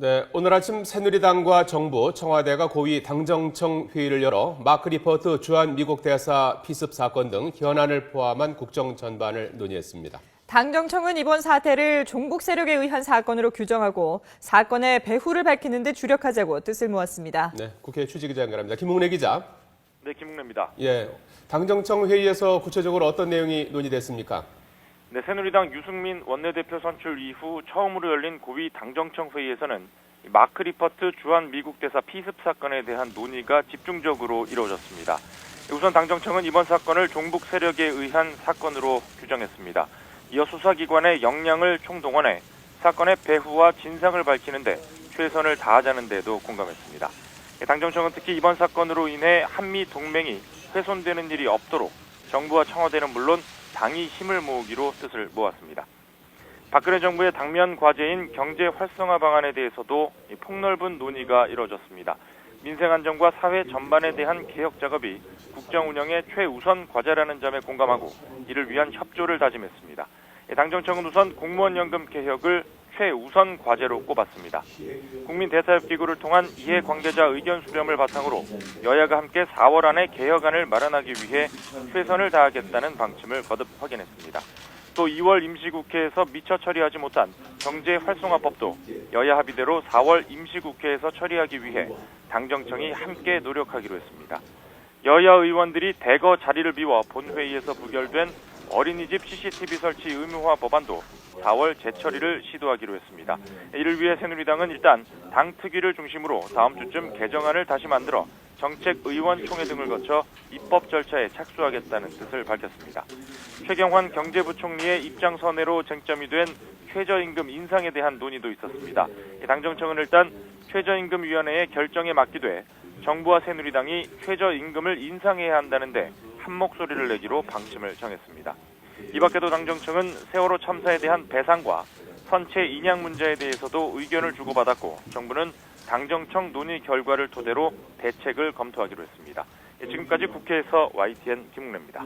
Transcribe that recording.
네, 오늘 아침 새누리당과 정부, 청와대가 고위 당정청 회의를 열어 마크 리퍼트 주한 미국 대사 피습 사건 등 현안을 포함한 국정 전반을 논의했습니다. 당정청은 이번 사태를 종북 세력에 의한 사건으로 규정하고 사건의 배후를 밝히는 데 주력하자고 뜻을 모았습니다. 네, 국회 취재기자 연결합니다. 김웅래 기자. 네, 김웅래입니다. 예, 당정청 회의에서 구체적으로 어떤 내용이 논의됐습니까? 네, 새누리당 유승민 원내대표 선출 이후 처음으로 열린 고위 당정청 회의에서는 마크 리퍼트 주한 미국 대사 피습 사건에 대한 논의가 집중적으로 이루어졌습니다. 우선 당정청은 이번 사건을 종북 세력에 의한 사건으로 규정했습니다. 이어 수사기관의 역량을 총동원해 사건의 배후와 진상을 밝히는데 최선을 다하자는 데도 공감했습니다. 당정청은 특히 이번 사건으로 인해 한미 동맹이 훼손되는 일이 없도록 정부와 청와대는 물론 당이 힘을 모으기로 뜻을 모았습니다. 박근혜 정부의 당면 과제인 경제 활성화 방안에 대해서도 폭넓은 논의가 이루어졌습니다. 민생 안정과 사회 전반에 대한 개혁 작업이 국정 운영의 최우선 과제라는 점에 공감하고 이를 위한 협조를 다짐했습니다. 당정청은 우선 공무원 연금 개혁을 최우선 과제로 꼽았습니다. 국민대사협기구를 통한 이해관계자 의견 수렴을 바탕으로 여야가 함께 4월 안에 개혁안을 마련하기 위해 최선을 다하겠다는 방침을 거듭 확인했습니다. 또 2월 임시국회에서 미처 처리하지 못한 경제활성화법도 여야 합의대로 4월 임시국회에서 처리하기 위해 당정청이 함께 노력하기로 했습니다. 여야 의원들이 대거 자리를 비워 본회의에서 부결된 어린이집 CCTV 설치 의무화 법안도 4월 재처리를 시도하기로 했습니다. 이를 위해 새누리당은 일단 당 특위를 중심으로 다음 주쯤 개정안을 다시 만들어 정책의원총회 등을 거쳐 입법 절차에 착수하겠다는 뜻을 밝혔습니다. 최경환 경제부총리의 입장 선회로 쟁점이 된 최저임금 인상에 대한 논의도 있었습니다. 당정청은 일단 최저임금위원회의 결정에 맡기되 정부와 새누리당이 최저임금을 인상해야 한다는데 한 목소리를 내기로 방침을 정했습니다. 이 밖에도 당정청은 세월호 참사에 대한 배상과 선체 인양 문제에 대해서도 의견을 주고받았고 정부는 당정청 논의 결과를 토대로 대책을 검토하기로 했습니다. 지금까지 국회에서 YTN 김웅래입니다.